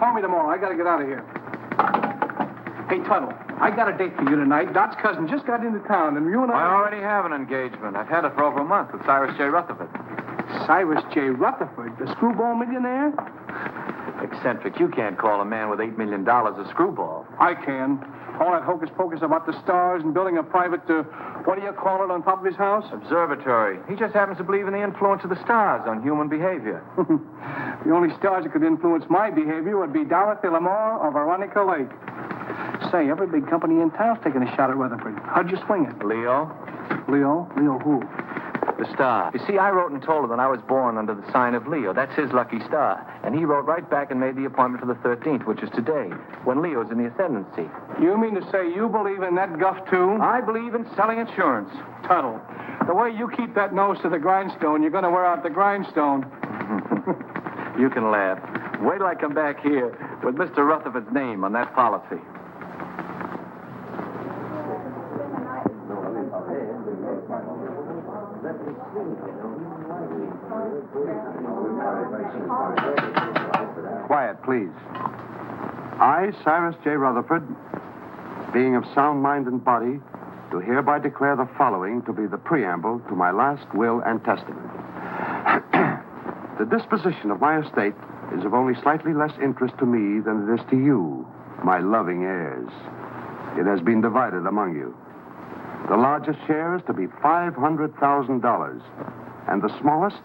Call me tomorrow. I got to get out of here. Hey, Tuttle, I got a date for you tonight. Dot's cousin just got into town, and you and I already have an engagement. I've had it for over a month with Cyrus J. Rutherford. Cyrus J. Rutherford, the screwball millionaire? Eccentric. You can't call a man with $8 million a screwball. I can. All that hocus pocus about the stars and building a private, what do you call it, on top of his house? Observatory. He just happens to believe in the influence of the stars on human behavior. The only stars that could influence my behavior would be Dorothy Lamar or Veronica Lake. Say, every big company in town's taking a shot at Rutherford. How'd you swing it? Leo? Leo? Leo who? The star. You see, I wrote and told him that I was born under the sign of Leo. That's his lucky star. And he wrote right back and made the appointment for the 13th, which is today, when Leo's in the ascendancy. You mean to say you believe in that guff, too? I believe in selling insurance. Tuttle, the way you keep that nose to the grindstone, you're going to wear out the grindstone. You can laugh. Wait till I come back here with Mr. Rutherford's name on that policy. Quiet, please. I, Cyrus J. Rutherford, being of sound mind and body, do hereby declare the following to be the preamble to my last will and testament. The disposition of my estate is of only slightly less interest to me than it is to you, my loving heirs. It has been divided among you. The largest share is to be $500,000, and the smallest,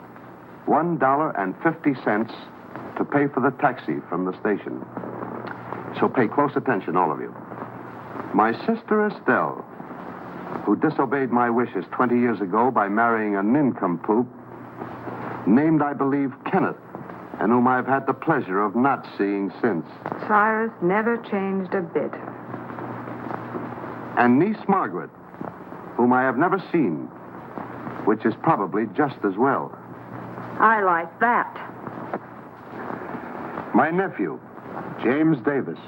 $1.50 to pay for the taxi from the station. So pay close attention, all of you. My sister Estelle, who disobeyed my wishes 20 years ago by marrying a nincompoop, named, I believe, Kenneth, and whom I've had the pleasure of not seeing since. Cyrus never changed a bit. And niece Margaret, whom I have never seen, which is probably just as well. I like that. My nephew, James Davis.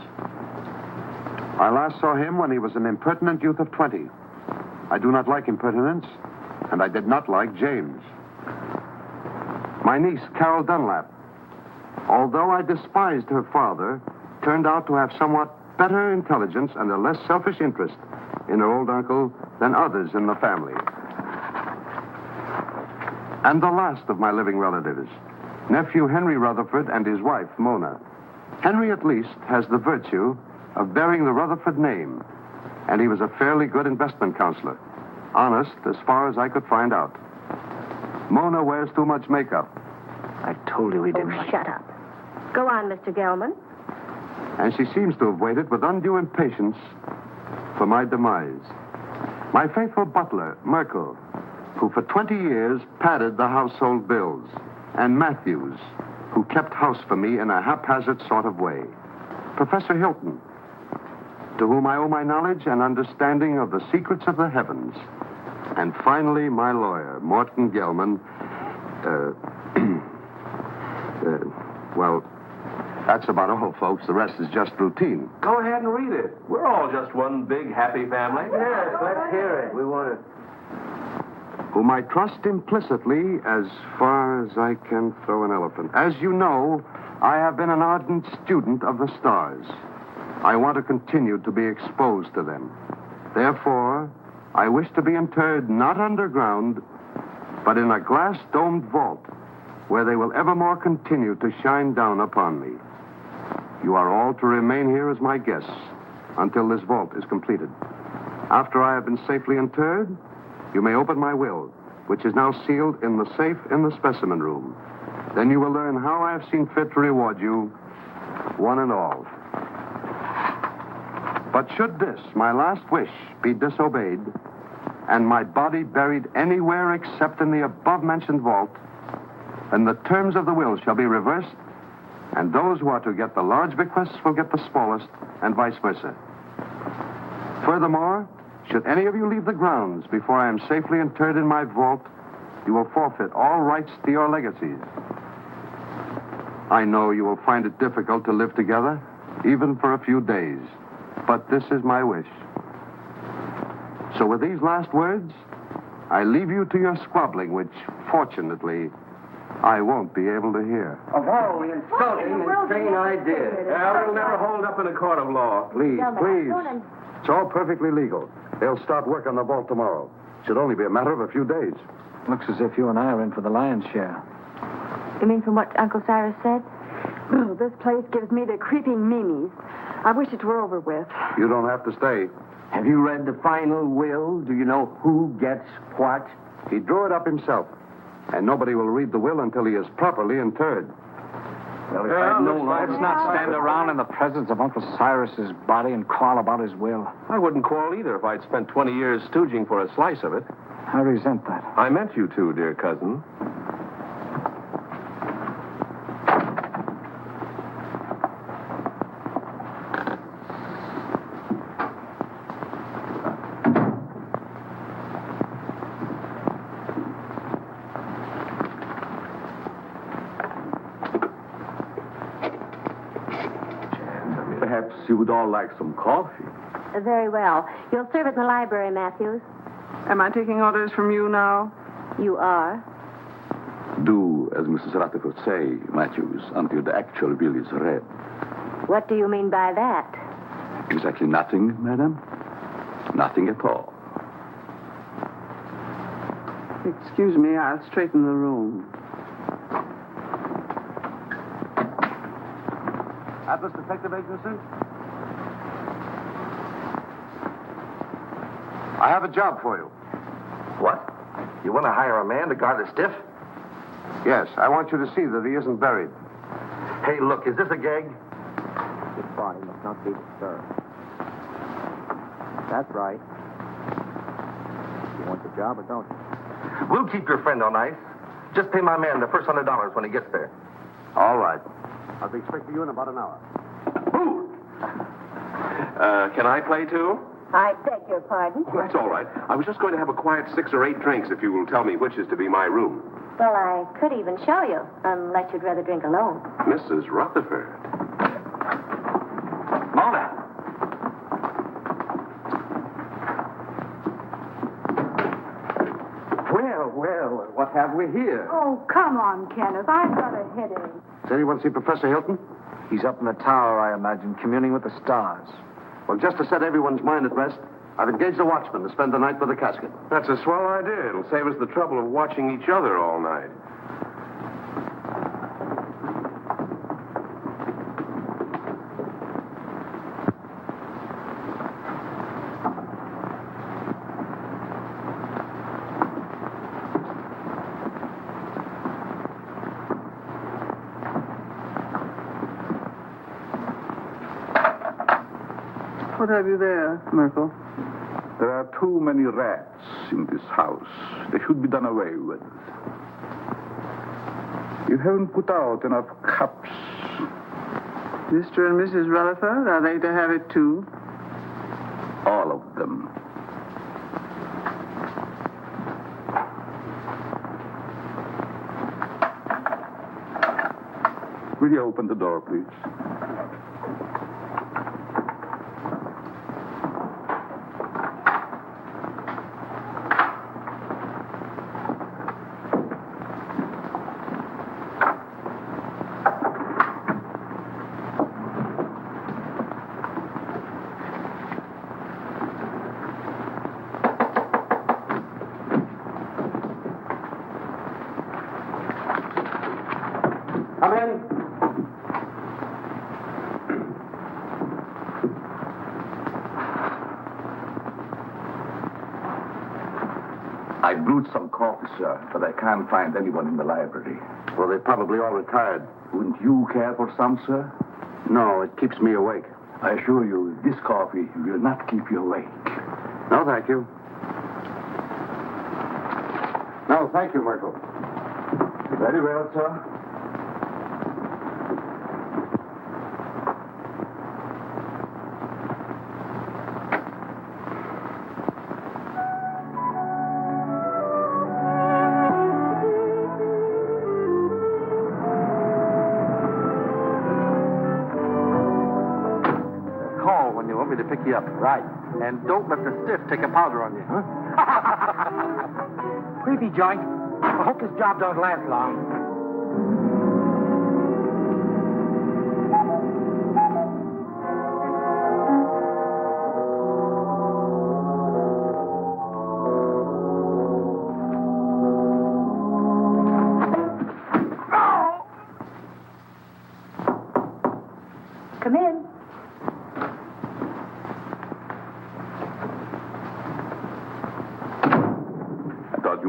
I last saw him when he was an impertinent youth of 20. I do not like impertinence, and I did not like James. My niece, Carol Dunlap, although I despised her father, turned out to have somewhat better intelligence and a less selfish interest in her old uncle than others in the family. And the last of my living relatives, nephew Henry Rutherford and his wife, Mona. Henry, at least, has the virtue of bearing the Rutherford name, and he was a fairly good investment counselor. Honest, as far as I could find out. Mona wears too much makeup. I told you we didn't like... Shut up. Go on, Mr. Gellman. And she seems to have waited with undue impatience for my demise. My faithful butler, Merkil, who for 20 years padded the household bills, and Matthews, who kept house for me in a haphazard sort of way. Professor Hilton, to whom I owe my knowledge and understanding of the secrets of the heavens. And finally, my lawyer, Morton Gellman. Well, that's about all, folks. The rest is just routine. Go ahead and read it. We're all just one big happy family. Yes, let's hear it. We want to... Whom I trust implicitly as far as I can throw an elephant. As you know, I have been an ardent student of the stars. I want to continue to be exposed to them. Therefore, I wish to be interred not underground, but in a glass-domed vault where they will evermore continue to shine down upon me. You are all to remain here as my guests until this vault is completed. After I have been safely interred, you may open my will, which is now sealed in the safe in the specimen room. Then you will learn how I have seen fit to reward you, one and all. But should this, my last wish, be disobeyed, and my body buried anywhere except in the above-mentioned vault, then the terms of the will shall be reversed, and those who are to get the large bequests will get the smallest, and vice versa. Furthermore, should any of you leave the grounds before I am safely interred in my vault, you will forfeit all rights to your legacies. I know you will find it difficult to live together, even for a few days, but this is my wish. So with these last words, I leave you to your squabbling, which, fortunately, I won't be able to hear. Of all the insulting and insane ideas. Yeah, we'll never hold up in a court of law. Please. It's all perfectly legal. They'll start work on the vault tomorrow. Should only be a matter of a few days. Looks as if you and I are in for the lion's share. You mean from what Uncle Cyrus said? Oh, this place gives me the creeping meanies. I wish it were over with. You don't have to stay. Have you read the final will? Do you know who gets what? He drew it up himself. And nobody will read the will until he is properly interred. Well, if I'd known all Let's not stand around in the presence of Uncle Cyrus's body and quarrel about his will. I wouldn't quarrel either if I'd spent 20 years stooging for a slice of it. I resent that. I meant you to, dear cousin. Perhaps you would all like some coffee. Very well. You'll serve it in the library, Matthews. Am I taking orders from you now? You are. Do as Mrs. Rutherford say, Matthews, until the actual will is read. What do you mean by that? Exactly nothing, madam. Nothing at all. Excuse me, I'll straighten the room. Atlas Detective Agency? I have a job for you. What? You want to hire a man to guard a stiff? Yes, I want you to see that he isn't buried. Hey, look, is this a gag? His body must not be disturbed. That's right. You want the job or don't you? We'll keep your friend on ice. Just pay my man the first $100 when he gets there. All right. I'll be expecting you in about an hour. Can I play too? I beg your pardon. Oh, that's all right. I was just going to have a quiet 6 or 8 drinks if you will tell me which is to be my room. Well, I could even show you, unless you'd rather drink alone. Mrs. Rutherford. Mona! Well, what have we here? Oh, come on, Kenneth. I've got a headache. Does anyone see Professor Hilton? He's up in the tower, I imagine, communing with the stars. Well, just to set everyone's mind at rest, I've engaged a watchman to spend the night with the casket. That's a swell idea. It'll save us the trouble of watching each other all night. What have you there, Merkil? There are too many rats in this house. They should be done away with. You haven't put out enough cups. Mr. and Mrs. Rutherford, are they to have it too? All of them. Will you open the door, please? Come in. I brewed some coffee, sir, but I can't find anyone in the library. Well, they're probably all retired. Wouldn't you care for some, sir? No, it keeps me awake. I assure you, this coffee will not keep you awake. No, thank you. No, thank you, Merkil. Very well, sir. Call when you want me to pick you up. Right. And don't let the stiff take a powder on you. Creepy joint. I hope this job don't last long.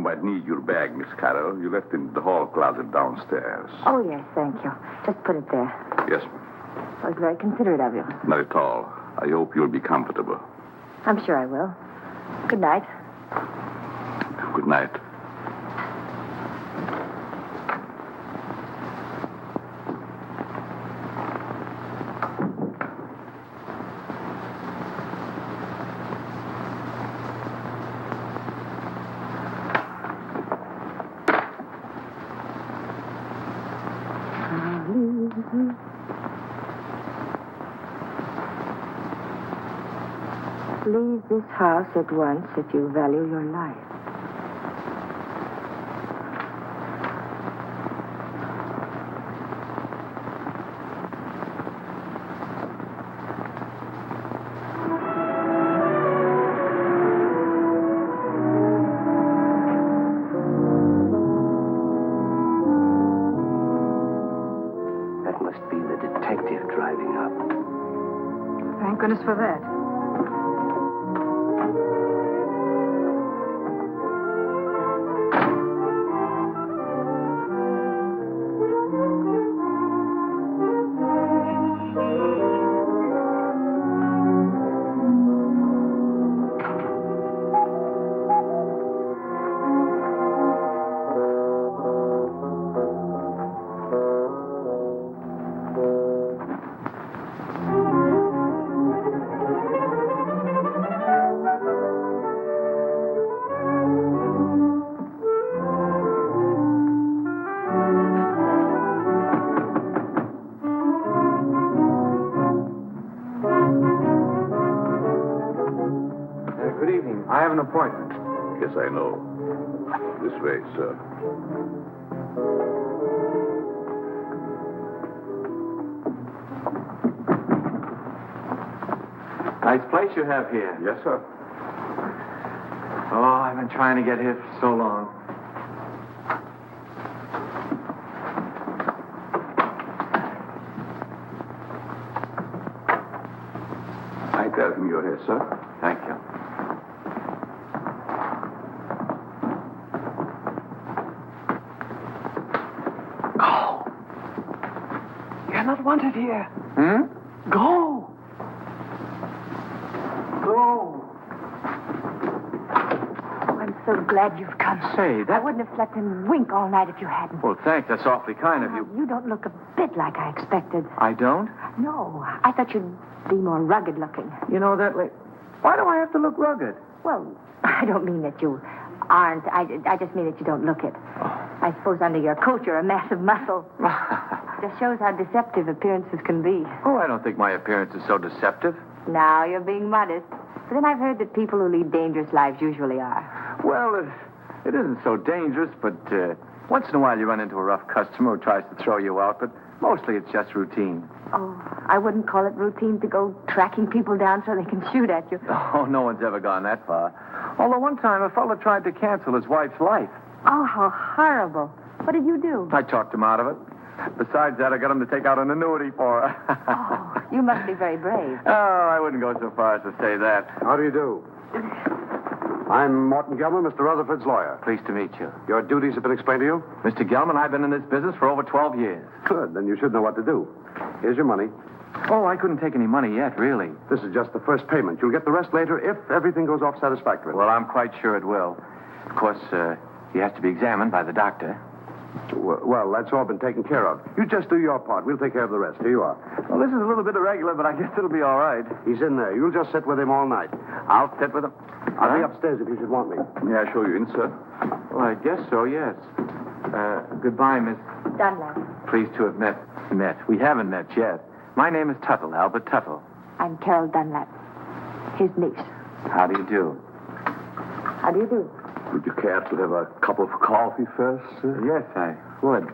you might need your bag, Miss Carroll. You left it in the hall closet downstairs. Oh, yes, thank you. Just put it there. Yes, ma'am. That was very considerate of you. Not at all. I hope you'll be comfortable. I'm sure I will. Good night. Good night. Leave this house at once if you value your life. That must be the detective driving up. Thank goodness for that. I have an appointment. Yes, I know. This way, sir. Nice place you have here. Yes, sir. Oh, I've been trying to get here for so long. I tell him you're here, sir. Thank you. You're not wanted here. Go. Go. Oh, I'm so glad you've come. Say, I that... wouldn't have slept and wink all night if you hadn't. Well, thanks. That's awfully kind of you. You don't look a bit like I expected. I don't? No, I thought you'd be more rugged looking. You know that... Why do I have to look rugged? Well, I don't mean that you aren't. I just mean that you don't look it. I suppose under your coat you're a mass of muscle. Just shows how deceptive appearances can be. Oh, I don't think my appearance is so deceptive. Now you're being modest. But then I've heard that people who lead dangerous lives usually are. Well, it isn't so dangerous, but once in a while you run into a rough customer who tries to throw you out, but mostly it's just routine. Oh, I wouldn't call it routine to go tracking people down so they can shoot at you. Oh, no one's ever gone that far. Although one time a fellow tried to cancel his wife's life. Oh, how horrible. What did you do? I talked him out of it. Besides that, I got him to take out an annuity for her. Oh, you must be very brave. Oh, I wouldn't go so far as to say that. How do you do? I'm Morton Gellman, Mr. Rutherford's lawyer. Pleased to meet you. Your duties have been explained to you? Mr. Gellman, I've been in this business for over 12 years. Good. Then you should know what to do. Here's your money. Oh, I couldn't take any money yet, really. This is just the first payment. You'll get the rest later if everything goes off satisfactorily. Well, I'm quite sure it will. Of course, he has to be examined by the doctor. Well, that's all been taken care of. You just do your part. We'll take care of the rest. Here you are. Well, this is a little bit irregular, but I guess it'll be all right. He's in there. You'll just sit with him all night. I'll sit with him. I'll be upstairs if you should want me. May I show you in, sir? Well, I guess so, yes. Goodbye, Miss... Dunlap. Pleased to have met. We haven't met yet. My name is Tuttle, Albert Tuttle. I'm Carol Dunlap, his niece. How do you do? How do you do? Would you care to have a cup of coffee first, sir? Yes, I would.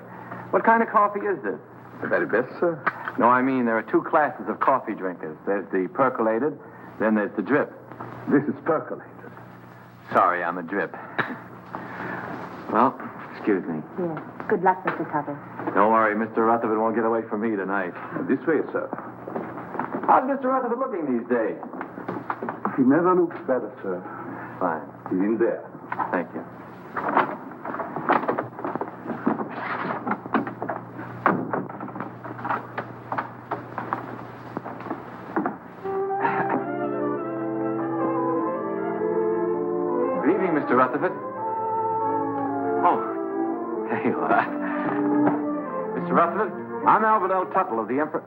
What kind of coffee is this? The very best, sir. No, I mean, there are two classes of coffee drinkers. There's the percolated, then there's the drip. This is percolated. Sorry, I'm a drip. Well, excuse me. Yes. Good luck, Mr. Tuttle. Don't worry, Mr. Rutherford won't get away from me tonight. This way, sir. How's Mr. Rutherford looking these days? He never looks better, sir. Fine. He's in there. Thank you. Good evening, Mr. Rutherford. Oh, there you are. Mr. Rutherford, I'm Bela Tuttle of the Emperor.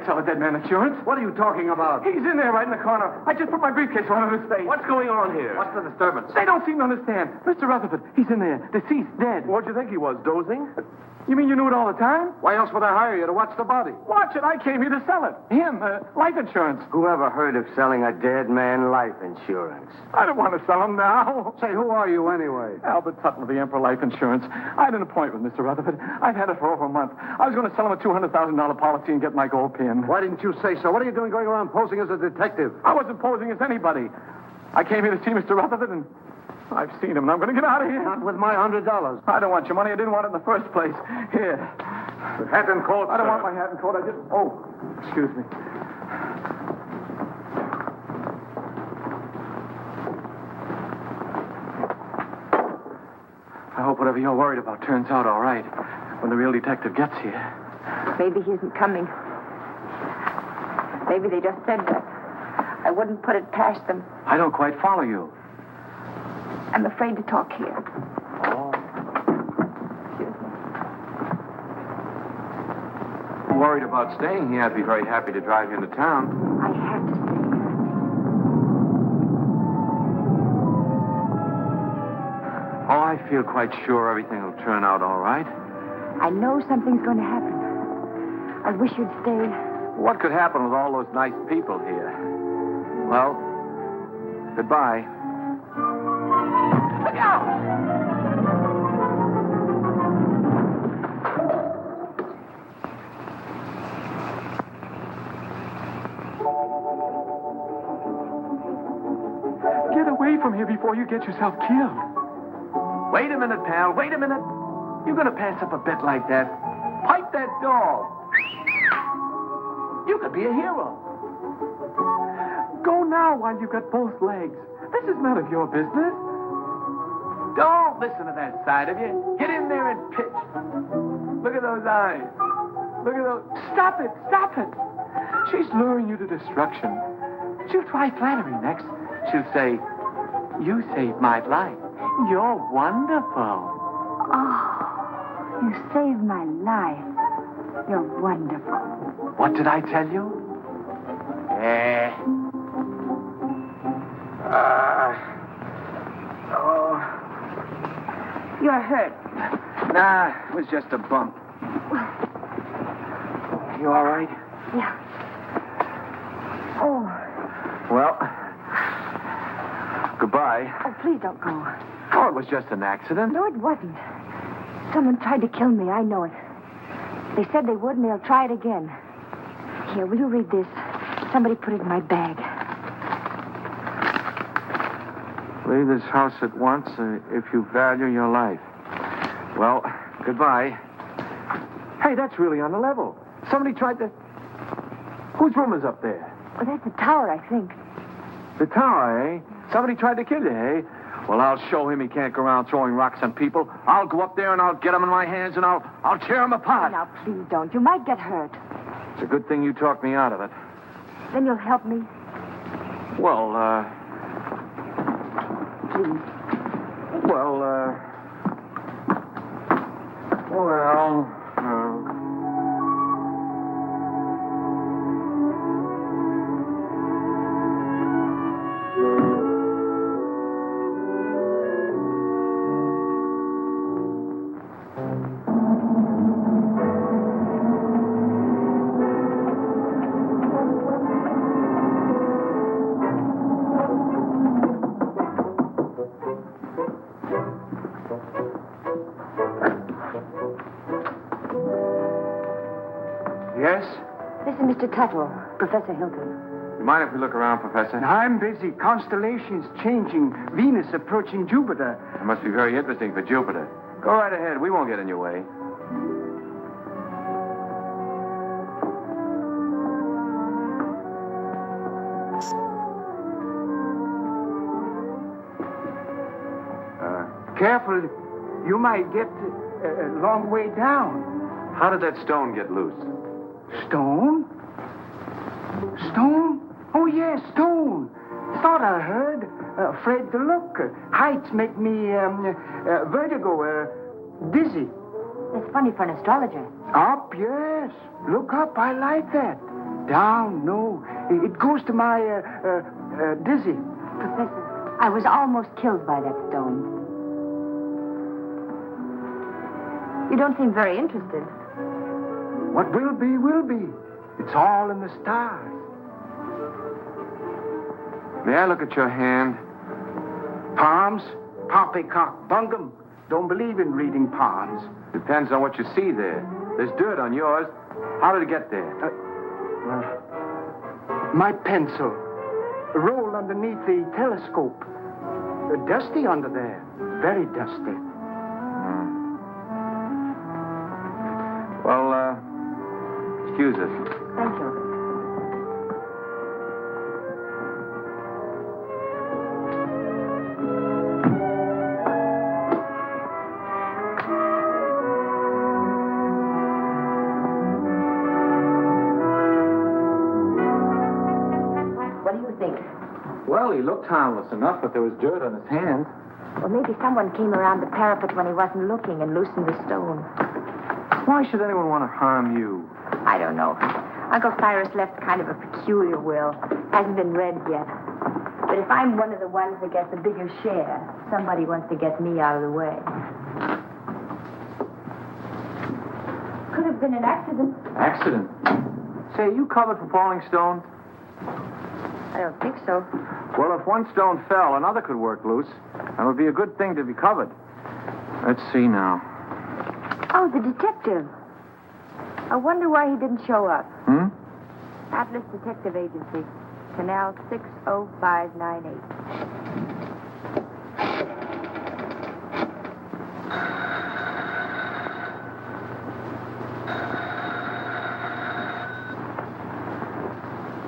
Tell a dead man insurance. What are you talking about? He's in there right in the corner. I just put my briefcase on his face. What's going on here? What's the disturbance? They don't seem to understand. Mr. Rutherford, he's in there. Deceased, dead. What'd you think he was, dozing? You mean you knew it all the time? Why else would I hire you to watch the body? Watch it. I came here to sell it. Him, life insurance. Who ever heard of selling a dead man life insurance? I don't want to sell him now. Say, who are you anyway? Albert Tuttle of the Emperor Life Insurance. I had an appointment with Mr. Rutherford. I've had it for over a month. I was going to sell him a $200,000 policy and get my gold pin. Why didn't you say so? What are you doing going around posing as a detective? I wasn't posing as anybody. I came here to see Mr. Rutherford, and I've seen him, and I'm going to get out of here. Not with my $100. I don't want your money. I didn't want it in the first place. Here. Hat and coat, I don't want my hat and coat. I just... Oh, excuse me. I hope whatever you're worried about turns out all right when the real detective gets here. Maybe he isn't coming. Maybe they just said that. I wouldn't put it past them. I don't quite follow you. I'm afraid to talk here. Oh. Excuse me. Worried about staying here. I'd be very happy to drive you into town. I have to stay here. Oh, I feel quite sure everything will turn out all right. I know something's going to happen. I wish you'd stay. What could happen with all those nice people here? Well, goodbye. Look out! Get away from here before you get yourself killed. Wait a minute, pal. Wait a minute. You're going to pass up a bet like that? Pipe that dog. You could be a hero. Go now while you've got both legs. This is none of your business. Don't listen to that side of you. Get in there and pitch. Look at those eyes. Look at those. Stop it. Stop it. She's luring you to destruction. She'll try flattery next. She'll say, you saved my life. You're wonderful. Oh, you saved my life. You're wonderful. What did I tell you? You're hurt. Nah, it was just a bump. You all right? Yeah. Oh. Well, goodbye. Oh, please don't go. Oh, it was just an accident. No, it wasn't. Someone tried to kill me. I know it. They said they would, and they'll try it again. Here, will you read this? Somebody put it in my bag. Leave this house at once if you value your life. Well, goodbye. Hey, that's really on the level. Somebody tried to... Whose room is up there? Oh, that's the tower, I think. The tower, eh? Somebody tried to kill you, eh? Well, I'll show him he can't go around throwing rocks on people. I'll go up there and I'll get him in my hands and I'll tear him apart. Now, please don't. You might get hurt. It's a good thing you talked me out of it. Then you'll help me. Well, Please. Well, I'm Mr. Tuttle, Professor Hilton. You mind if we look around, Professor? I'm busy. Constellations changing. Venus approaching Jupiter. It must be very interesting for Jupiter. Go right ahead. We won't get in your way. Careful. You might get a long way down. How did that stone get loose? Stone? Stone? Oh, yes, stone. Thought I heard. Afraid to look. Heights make me vertigo, dizzy. It's funny for an astrologer. Up, yes. Look up. I like that. Down, no. It goes to my dizzy. Professor, I was almost killed by that stone. You don't seem very interested. What will be, will be. It's all in the stars. May I look at your hand? Palms? Poppycock bungum. Don't believe in reading palms. Depends on what you see there. There's dirt on yours. How did it get there? My pencil. Rolled underneath the telescope. Dusty under there. Very dusty. Well, excuse us. Thank you. What do you think? Well, he looked harmless enough, but there was dirt on his hand. Well, maybe someone came around the parapet when he wasn't looking and loosened the stone. Why should anyone want to harm you? I don't know. Uncle Cyrus left kind of a peculiar will. Hasn't been read yet. But if I'm one of the ones that gets a bigger share, somebody wants to get me out of the way. Could have been an accident. Accident? Say, you covered for falling stones? I don't think so. Well, if one stone fell, another could work loose. That would be a good thing to be covered. Let's see now. Oh, the detective. I wonder why he didn't show up. Atlas Detective Agency, Canal 60598.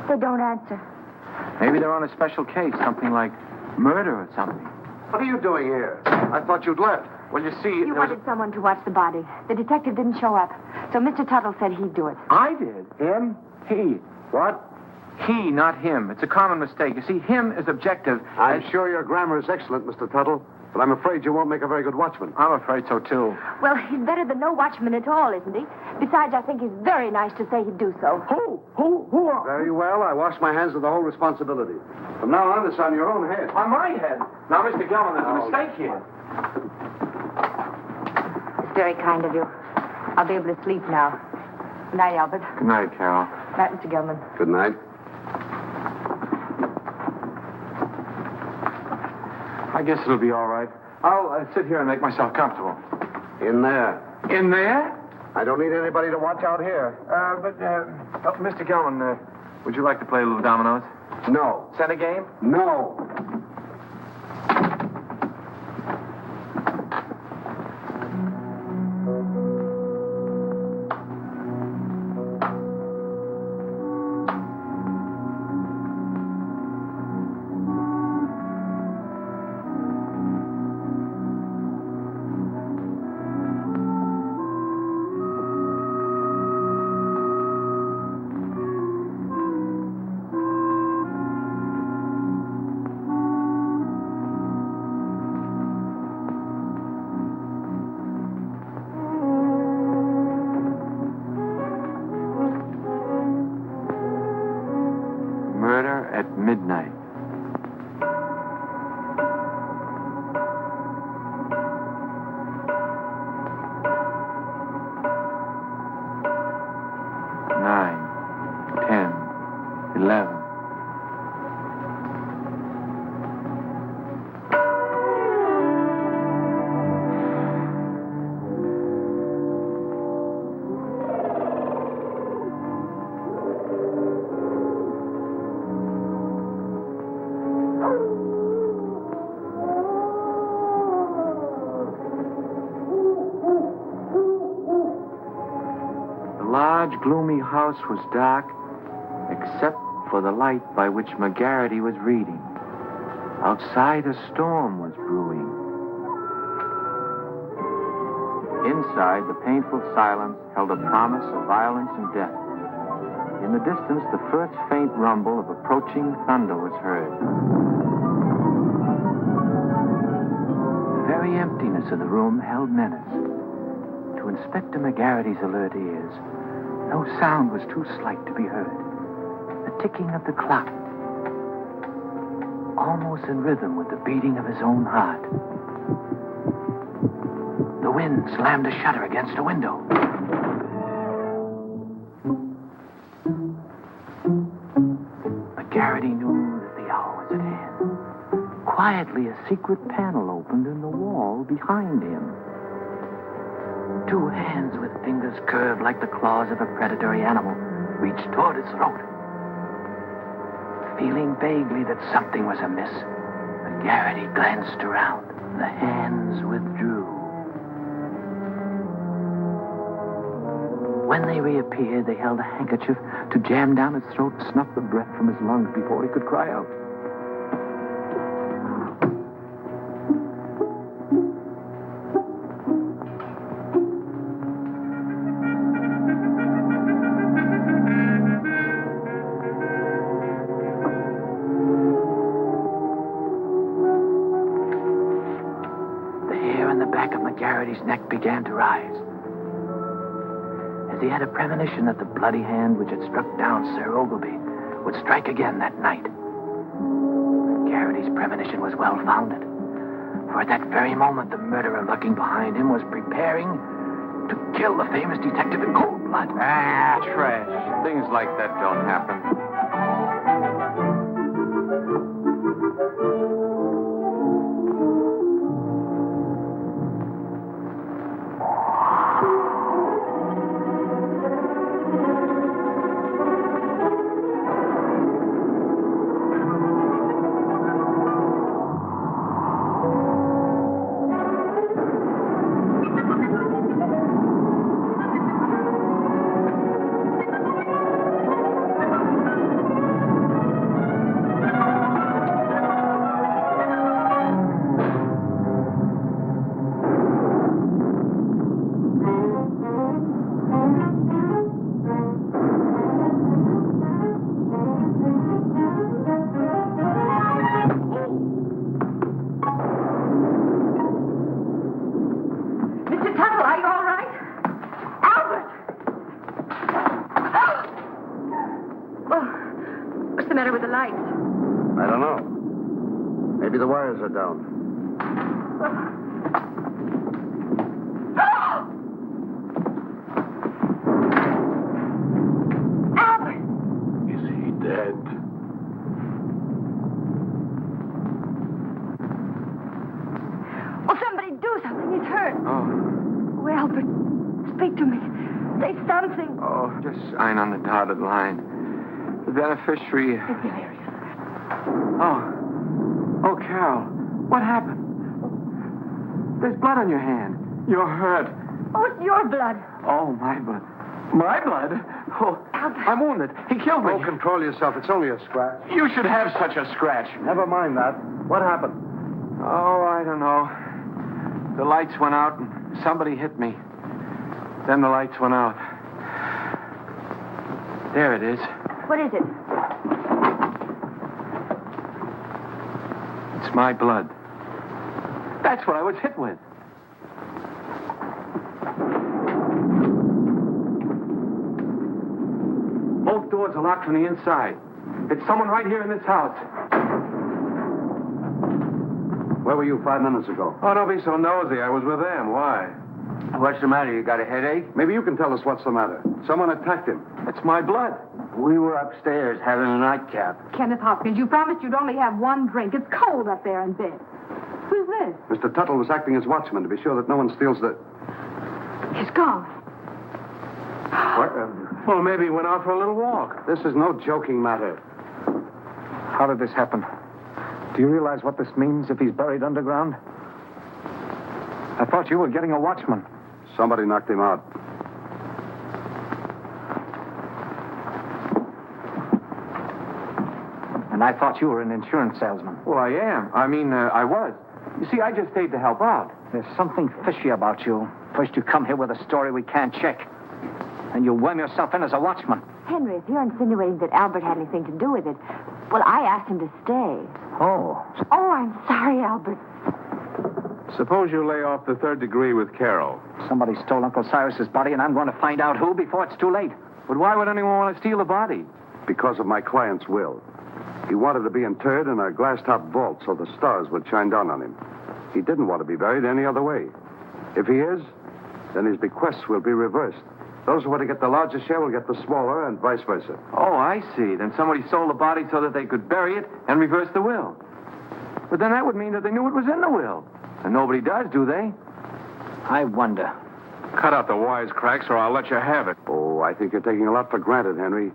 They don't answer. Maybe they're on a special case, something like murder or something. What are you doing here? I thought you'd left. Well, you see... You wanted someone to watch the body. The detective didn't show up, so Mr. Tuttle said he'd do it. I did. Him? He. What? He, not him. It's a common mistake. You see, him is objective. I'm sure your grammar is excellent, Mr. Tuttle, but I'm afraid you won't make a very good watchman. I'm afraid so, too. Well, he's better than no watchman at all, isn't he? Besides, I think he's very nice to say he'd do so. Who are... Very well. I wash my hands of the whole responsibility. From now on, it's on your own head. On my head? Now, Mr. Gellman, there's a mistake here. It's very kind of you. I'll be able to sleep now. Good night, Albert. Good night, Carol. Night, Mr. Gellman. Good night. I guess it'll be all right. I'll sit here and make myself comfortable. In there. In there? I don't need anybody to watch out here. Mr. Gellman, would you like to play a little dominoes? No. Set a game? No. large, gloomy house was dark, except for the light by which McGarity was reading. Outside, a storm was brewing. Inside, the painful silence held a promise of violence and death. In the distance, the first faint rumble of approaching thunder was heard. The very emptiness of the room held menace. To Inspector McGarity's alert ears, no sound was too slight to be heard. The ticking of the clock, almost in rhythm with the beating of his own heart. The wind slammed a shutter against a window. McGarity knew that the hour was at hand. Quietly, a secret panel opened in the wall behind him. Two hands with fingers curved like the claws of a predatory animal reached toward his throat. Feeling vaguely that something was amiss, McGarity glanced around. The hands withdrew. When they reappeared, they held a handkerchief to jam down his throat and snuff the breath from his lungs before he could cry out. Garrity's neck began to rise. As he had a premonition that the bloody hand which had struck down Sir Ogilvy would strike again that night. Garrity's premonition was well-founded, for at that very moment the murderer lurking behind him was preparing to kill the famous detective in cold blood. Ah, trash. Things like that don't happen. Are down. Albert! Is he dead? Will somebody do something? He's hurt. Oh. Oh, Albert, speak to me. Say something. Oh, just sign on the dotted line. The beneficiary... It's hilarious. Oh, Carol, what happened? There's blood on your hand. You're hurt. Oh, it's your blood. Oh, my blood. My blood? Oh, Albert. I'm wounded. He killed me. Oh, control yourself. It's only a scratch. You should have such a scratch. Never mind that. What happened? Oh, I don't know. The lights went out and somebody hit me. Then the lights went out. There it is. What is it? It's my blood. That's what I was hit with. Both doors are locked from the inside. It's someone right here in this house. Where were you 5 minutes ago? Oh, don't be so nosy. I was with them. Why? What's the matter? You got a headache? Maybe you can tell us what's the matter. Someone attacked him. It's my blood. We were upstairs having a nightcap. Kenneth Hopkins, you promised you'd only have one drink. It's cold up there in bed. Who's this? Mr. Tuttle was acting as watchman to be sure that no one steals the... He's gone. What? Well, maybe he went out for a little walk. This is no joking matter. How did this happen? Do you realize what this means if he's buried underground? I thought you were getting a watchman. Somebody knocked him out. And I thought you were an insurance salesman. Well, I am. I was. You see, I just stayed to help out. There's something fishy about you. First you come here with a story we can't check. And you worm yourself in as a watchman. Henry, if you're insinuating that Albert had anything to do with it, well, I asked him to stay. Oh. Oh, I'm sorry, Albert. Suppose you lay off the 3rd degree with Carol. Somebody stole Uncle Cyrus's body, and I'm going to find out who before it's too late. But why would anyone want to steal the body? Because of my client's will. He wanted to be interred in a glass-top vault so the stars would shine down on him. He didn't want to be buried any other way. If he is, then his bequests will be reversed. Those who want to get the larger share will get the smaller, and vice versa. Oh, I see. Then somebody stole the body so that they could bury it and reverse the will. But then that would mean that they knew it was in the will. And nobody does, do they? I wonder. Cut out the wisecracks or I'll let you have it. Oh, I think you're taking a lot for granted, Henry.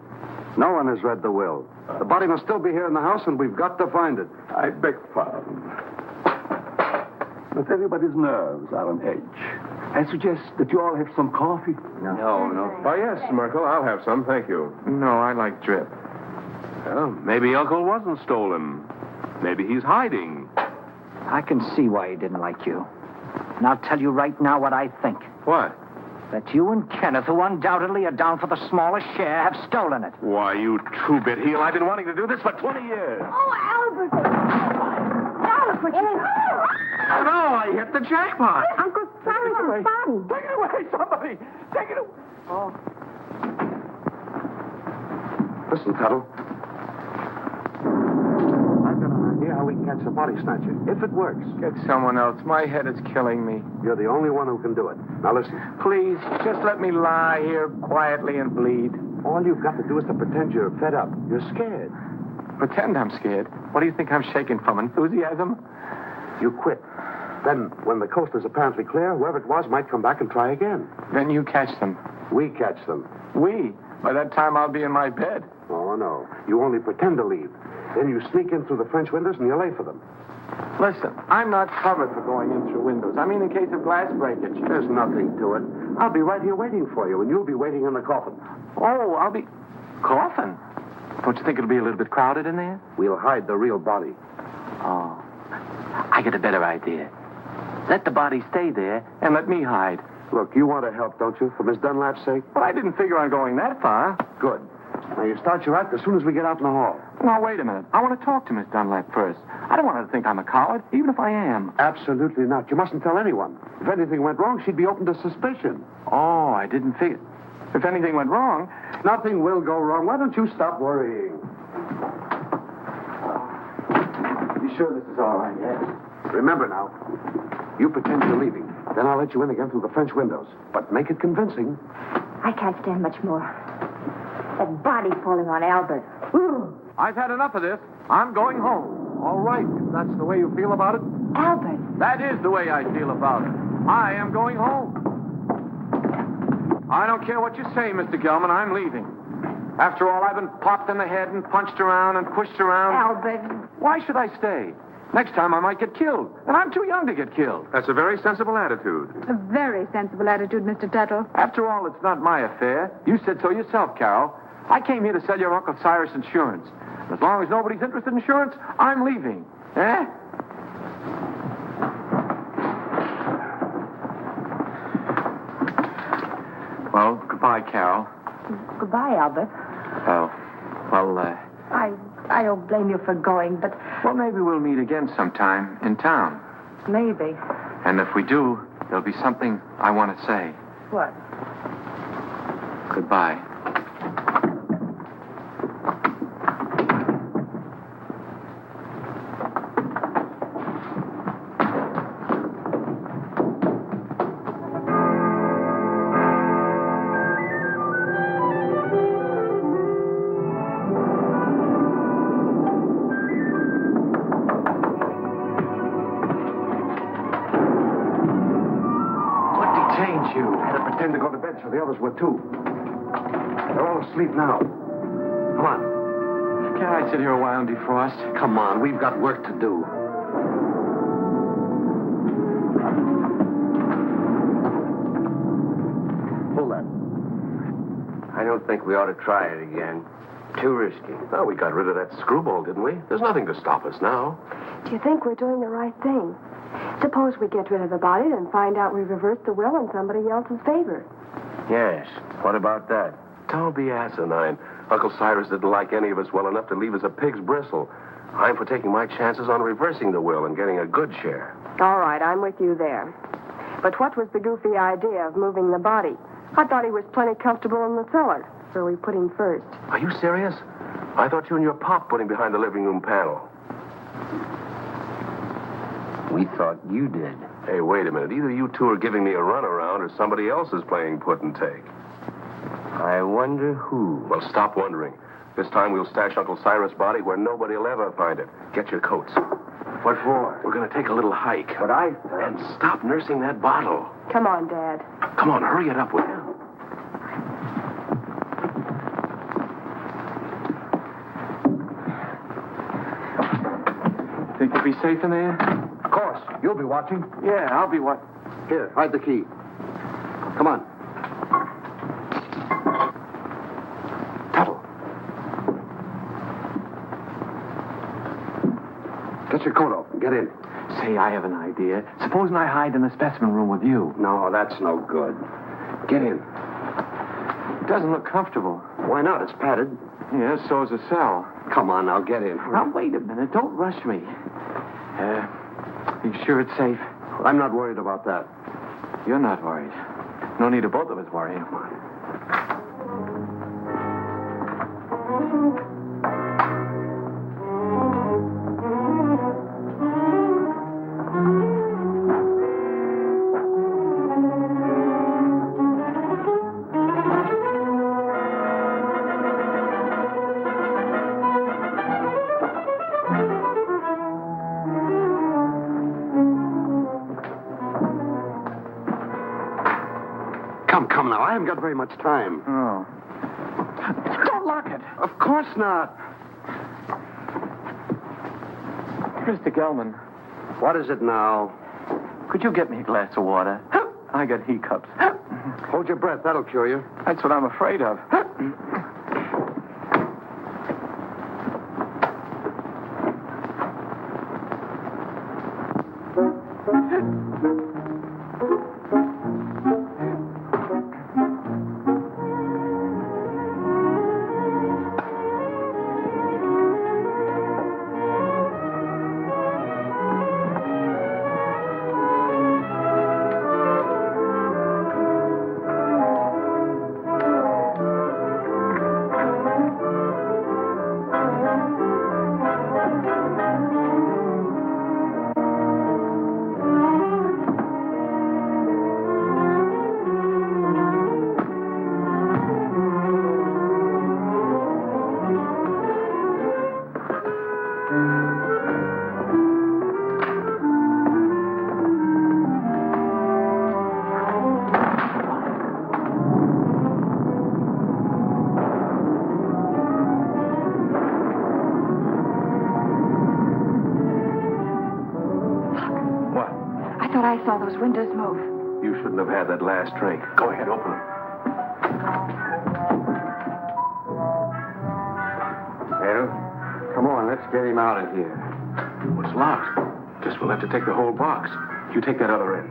No one has read the will. The body must still be here in the house, and we've got to find it. I beg pardon. But everybody's nerves are on edge. I suggest that you all have some coffee. No. Oh, yes, Merkil, I'll have some, thank you. No, I like drip. Well, maybe Uncle wasn't stolen. Maybe he's hiding. I can see why he didn't like you. And I'll tell you right now what I think. What? That you and Kenneth, who undoubtedly are down for the smallest share, have stolen it. Why, you two-bit heel. I've been wanting to do this for 20 years. Oh, Albert. Albert, what you... Oh, no, I hit the jackpot. Uncle Cyrus's body. Take it away, somebody. Take it away. Oh. Listen, Tuttle. I've got an idea how we can catch the body snatcher. If it works. Get someone else. My head is killing me. You're the only one who can do it. Now listen. Please, just let me lie here quietly and bleed. All you've got to do is to pretend you're fed up. You're scared. Pretend I'm scared? What do you think I'm shaking from, enthusiasm? You quit. Then, when the coast is apparently clear, whoever it was might come back and try again. Then you catch them. We catch them. We? By that time, I'll be in my bed. Oh, no. You only pretend to leave. Then you sneak in through the French windows and you lay for them. Listen, I'm not covered for going in through windows. I mean, in case of glass breakage. There's nothing to it. I'll be right here waiting for you, and you'll be waiting in the coffin. Oh, I'll be... Coffin? Don't you think it'll be a little bit crowded in there? We'll hide the real body. Oh. I get a better idea. Let the body stay there and let me hide. Look, you want to help, don't you, for Miss Dunlap's sake? Well, I didn't figure on going that far. Good. Now, you start your act as soon as we get out in the hall. Now, wait a minute. I want to talk to Miss Dunlap first. I don't want her to think I'm a coward, even if I am. Absolutely not. You mustn't tell anyone. If anything went wrong, she'd be open to suspicion. Oh, I didn't figure... If anything went wrong... Nothing will go wrong. Why don't you stop worrying? You sure this is all right, yes? Remember now, you pretend you're leaving. Then I'll let you in again through the French windows. But make it convincing. I can't stand much more. That body falling on Albert. Ooh. I've had enough of this. I'm going home. All right, if that's the way you feel about it. Albert. That is the way I feel about it. I am going home. I don't care what you say, Mr. Gellman. I'm leaving. After all, I've been popped in the head and punched around and pushed around. Albert. Why should I stay? Next time I might get killed. And I'm too young to get killed. That's a very sensible attitude. A very sensible attitude, Mr. Tuttle. After all, it's not my affair. You said so yourself, Carol. I came here to sell your Uncle Cyrus insurance. As long as nobody's interested in insurance, I'm leaving. Eh? Well, goodbye, Carol. Goodbye, Albert. Oh, well, I don't blame you for going, but... Well, maybe we'll meet again sometime in town. Maybe. And if we do, there'll be something I want to say. What? Goodbye. So the others were too. They're all asleep now. Come on. Can't I sit here a while and defrost? Come on, we've got work to do. Pull that. I don't think we ought to try it again. Too risky. Well, we got rid of that screwball, didn't we? There's nothing to stop us now. Do you think we're doing the right thing? Suppose we get rid of the body and find out we reversed the will in somebody else's favor. Yes. What about that? Don't be asinine. Uncle Cyrus didn't like any of us well enough to leave us a pig's bristle. I'm for taking my chances on reversing the will and getting a good share. All right, I'm with you there. But what was the goofy idea of moving the body? I thought he was plenty comfortable in the cellar, so we put him first. Are you serious? I thought you and your pop put him behind the living room panel. We thought you did. Hey, wait a minute. Either you two are giving me a runaround or somebody else is playing put and take. I wonder who. Well, stop wondering. This time we'll stash Uncle Cyrus' body where nobody will ever find it. Get your coats. What for? We're going to take a little hike. But I... And stop nursing that bottle. Come on, Dad. Come on, hurry it up, will you? Think you'll be safe in there? Of course. You'll be watching. Yeah, I'll be what? Here, hide the key. Come on. Tuttle. Get your coat off and get in. Say, I have an idea. Supposing I hide in the specimen room with you. No, that's no good. Get in. It doesn't look comfortable. Why not? It's padded. Yeah, so's the cell. Come on, now, get in. Now, wait a minute. Don't rush me. You sure it's safe? I'm not worried about that. You're not worried. No need of both of us worrying. Come on. Come now, I haven't got very much time. Oh. Don't lock it. Of course not. Mr. Gellman. What is it now? Could you get me a glass of water? I got hiccups. Hold your breath, that'll cure you. That's what I'm afraid of. I saw those windows move. You shouldn't have had that last drink. Go ahead, open them. Well, come on, let's get him out of here. It's locked. Guess we'll have to take the whole box. You take that other end.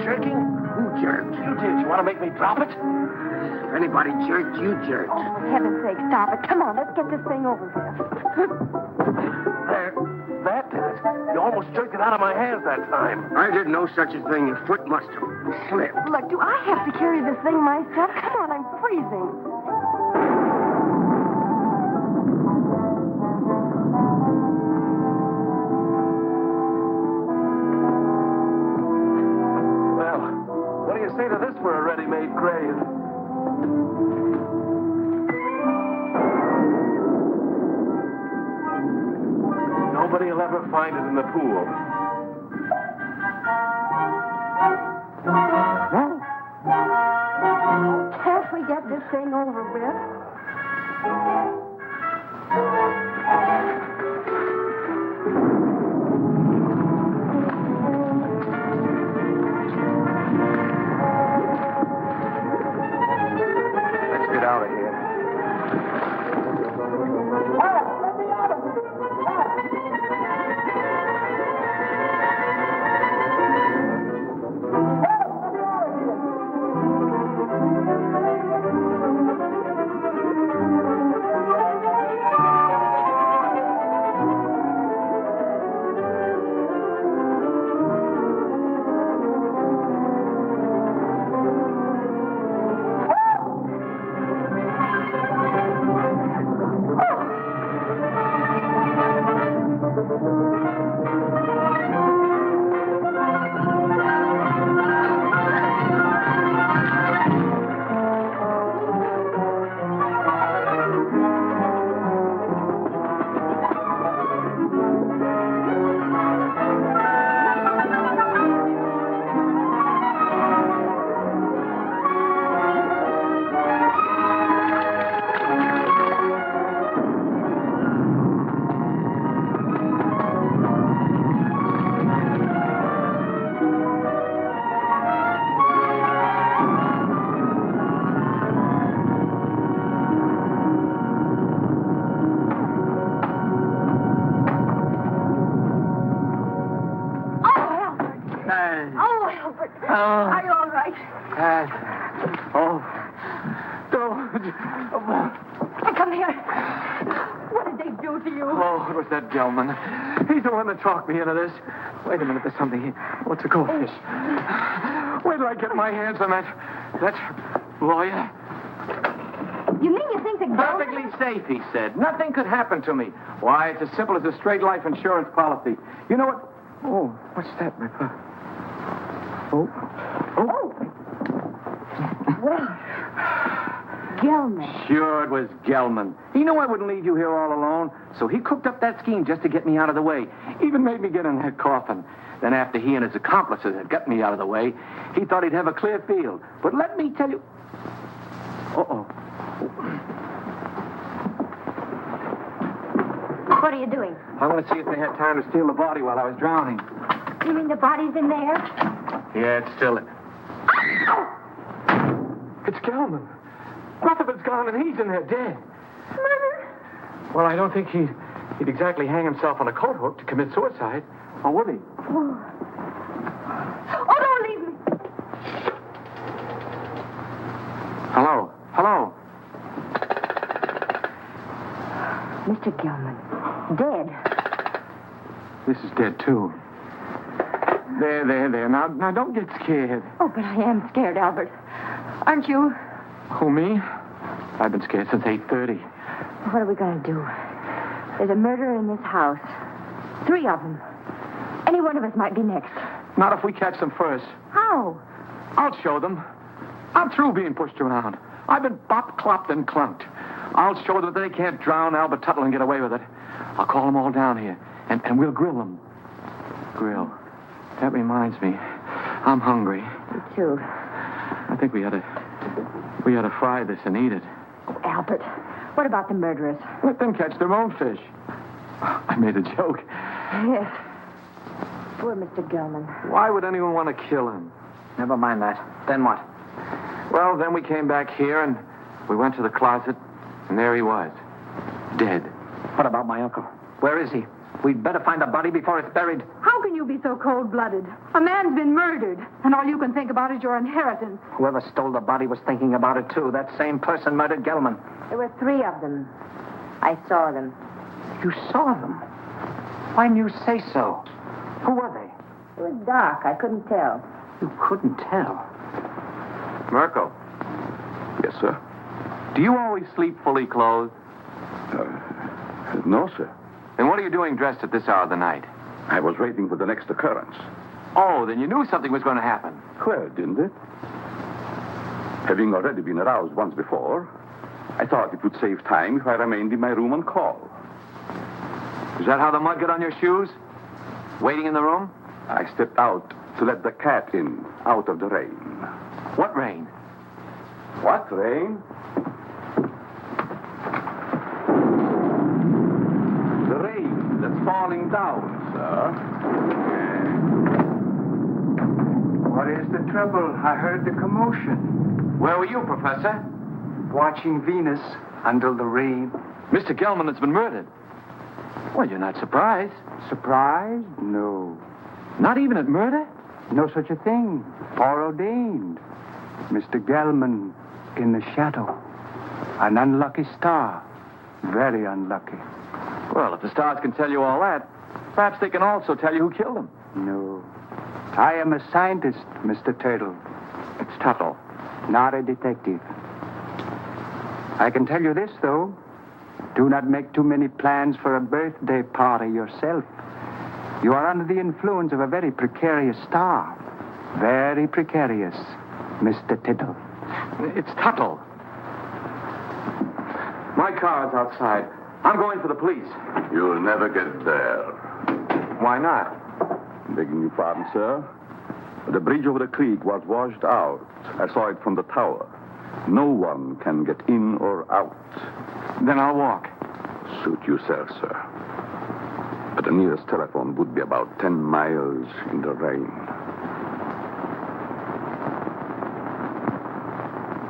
jerking? Who jerked? You did. You want to make me drop it? If anybody jerked, you jerked. Oh, for heaven's sake, stop it. Come on, let's get this thing over with. There. That did it. You almost jerked it out of my hands that time. I did no such a thing. Your foot must have slipped. Look, do I have to carry this thing myself? Come on, I'm freezing. Well, what do you say to this for a ready-made grave? Nobody will ever find it in the pool. Can't we get this thing over with? Let's get out of here. Are you all right? Come here. What did they do to you? Oh, it was that Gellman. He's the one that talked me into this. Wait a minute, there's something here. What's a goldfish? Wait till I get my hands on that lawyer. You mean you think that Perfectly safe, he said. Nothing could happen to me. Why, it's as simple as a straight life insurance policy. You know what? Oh, what's that, my papa? Oh. Well, Gellman. Sure, it was Gellman. He knew I wouldn't leave you here all alone, so he cooked up that scheme just to get me out of the way. Even made me get in that coffin. Then after he and his accomplices had got me out of the way, he thought he'd have a clear field. But let me tell you... Uh-oh. What are you doing? I want to see if they had time to steal the body while I was drowning. You mean the body's in there? Yeah, it's still... It's Gellman. Rutherford's gone and he's in there dead. Murder? Well, I don't think he'd exactly hang himself on a coat hook to commit suicide. Or would he? Oh, don't leave me. Hello? Mr. Gellman. Dead. This is dead, too. There. Now, don't get scared. Oh, but I am scared, Albert. Aren't you? Who, me? I've been scared since 8:30. What are we going to do? There's a murderer in this house. 3 of them. Any one of us might be next. Not if we catch them first. How? I'll show them. I'm through being pushed around. I've been bopped, clopped, and clunked. I'll show them that they can't drown Albert Tuttle and get away with it. I'll call them all down here, and we'll grill them. Grill. That reminds me. I'm hungry. Me too. I think we ought to fry this and eat it. Oh, Albert, what about the murderers? Let them catch their own fish. I made a joke. Yes. Poor Mr. Gellman. Why would anyone want to kill him? Never mind that. Then what? Well, then we came back here and we went to the closet, and there he was. Dead. What about my uncle? Where is he? We'd better find the body before it's buried. How can you be so cold-blooded? A man's been murdered, and all you can think about is your inheritance. Whoever stole the body was thinking about it, too. That same person murdered Gellman. There were 3 of them. I saw them. You saw them? Why didn't you say so? Who were they? It was dark. I couldn't tell. You couldn't tell? Merkil. Yes, sir. Do you always sleep fully clothed? No, sir. And what are you doing dressed at this hour of the night? I was waiting for the next occurrence. Oh, then you knew something was going to happen. Well, didn't it? Having already been aroused once before, I thought it would save time if I remained in my room on call. Is that how the mud got on your shoes? Waiting in the room? I stepped out to let the cat in, out of the rain. What rain? What rain? The rain that's falling down, sir. What is the trouble? I heard the commotion. Where were you, Professor? Watching Venus until the rain. Mr. Gellman has been murdered. Well, you're not surprised. Surprised? No. Not even at murder? No such a thing. Foreordained. Mr. Gellman in the shadow. An unlucky star. Very unlucky. Well, if the stars can tell you all that, perhaps they can also tell you who killed him. No. I am a scientist, Mr. Tuttle. It's Tuttle. Not a detective. I can tell you this, though. Do not make too many plans for a birthday party yourself. You are under the influence of a very precarious star. Very precarious, Mr. Tuttle. It's Tuttle. My car's outside. I'm going for the police. You'll never get there. Why not? Begging your pardon, sir. The bridge over the creek was washed out. I saw it from the tower. No one can get in or out. Then I'll walk. Suit yourself, sir. But the nearest telephone would be about 10 miles in the rain.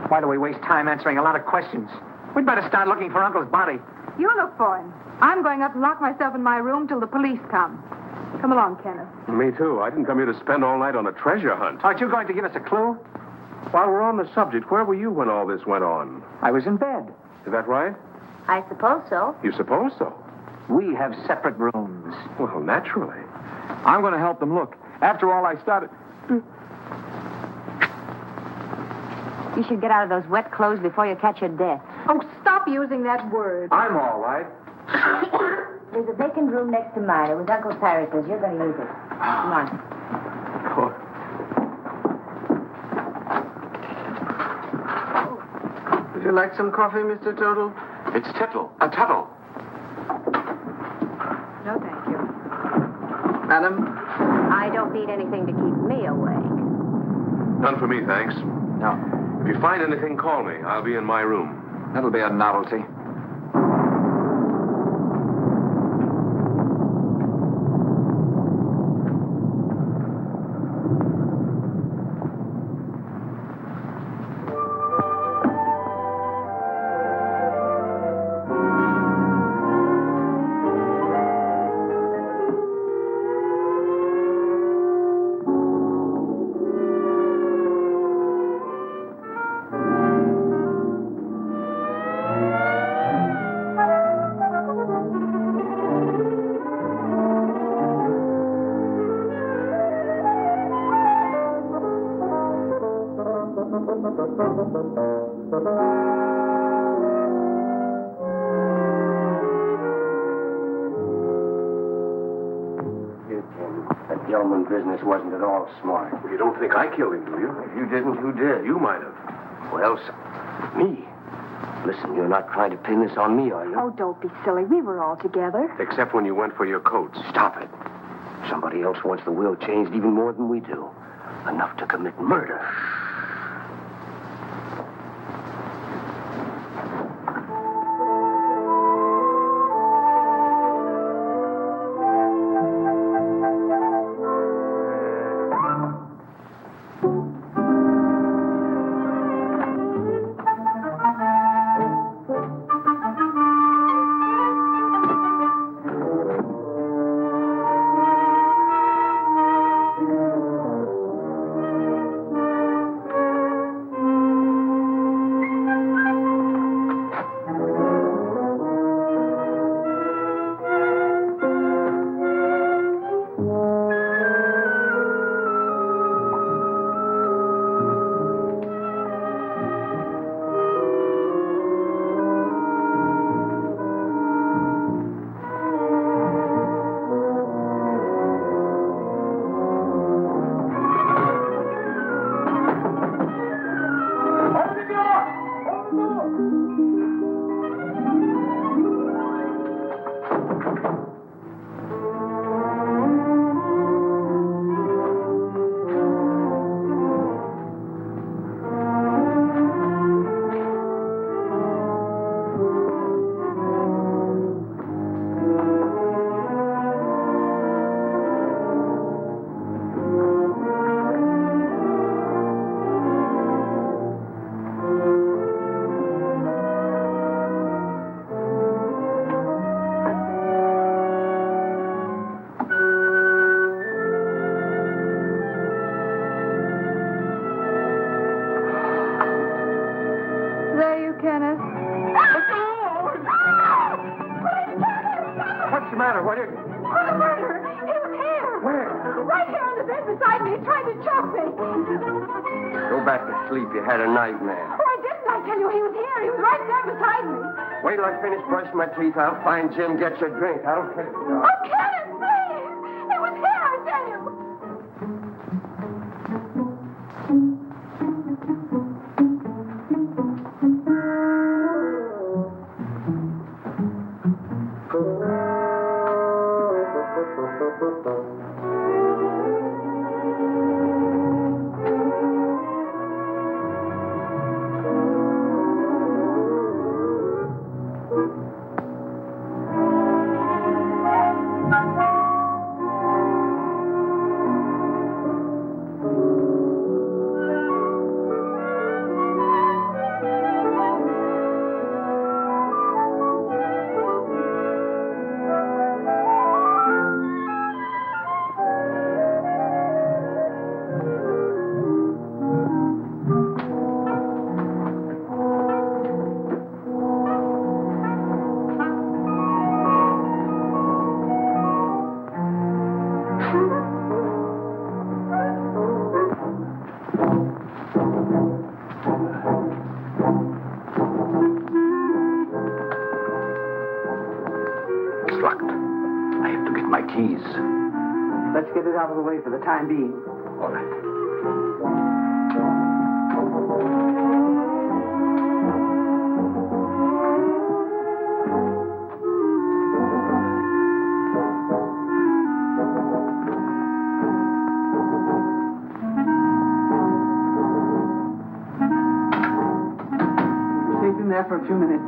Why do we waste time answering a lot of questions? We'd better start looking for Uncle's body. You look for him. I'm going up and lock myself in my room till the police come. Come along, Kenneth. Me too. I didn't come here to spend all night on a treasure hunt. Aren't you going to give us a clue? While we're on the subject, where were you when all this went on? I was in bed. Is that right? I suppose so. You suppose so? We have separate rooms. Well, naturally. I'm going to help them look. After all, I started... You should get out of those wet clothes before you catch your death. Oh, stop using that word. I'm all right. There's a vacant room next to mine. It was Uncle Cyrus's. You're going to use it. Come on. Would you like some coffee, Mr. Tuttle? It's Tuttle. Tuttle. No, thank you. Madam? I don't need anything to keep me awake. None for me, thanks. No. If you find anything, call me. I'll be in my room. That'll be a novelty. That Gellman business wasn't at all smart. Well, you don't think I killed him, do you? If you didn't, who did? You might have. Well, me. Listen, you're not trying to pin this on me, are you? Oh, don't be silly. We were all together. Except when you went for your coats. Stop it. Somebody else wants the will changed even more than we do. Enough to commit murder. the matter? What is it? Oh, the murderer! He was here! Where? Right here on the bed beside me. He tried to choke me. Go back to sleep. You had a nightmare. Oh, I didn't. I tell you, he was here. He was right there beside me. Wait till I finish brushing my teeth. I'll find Jim, get you a drink. I don't care. Oh, Kenneth, please! He was here, I tell you. Let's get it out of the way for the time being. All right. Safe in there for a few minutes.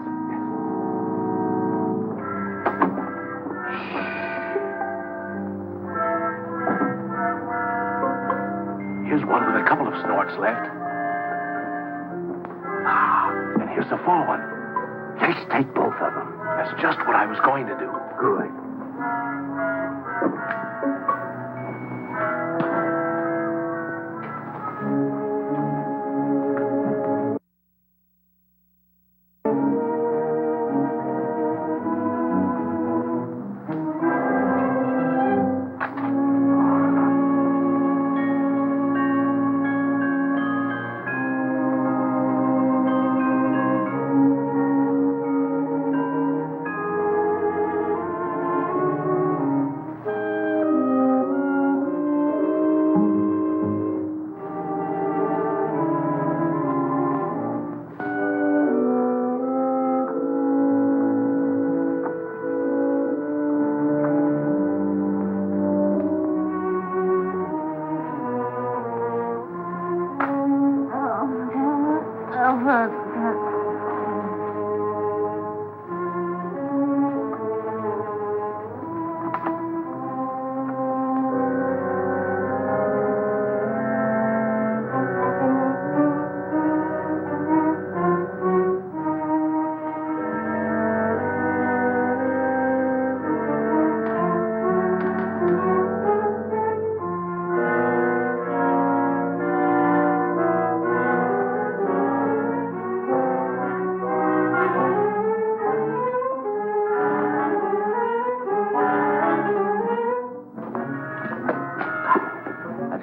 Here's one with a couple of snorts left. Ah, and here's the full one. Let's take both of them. That's just what I was going to do. Good.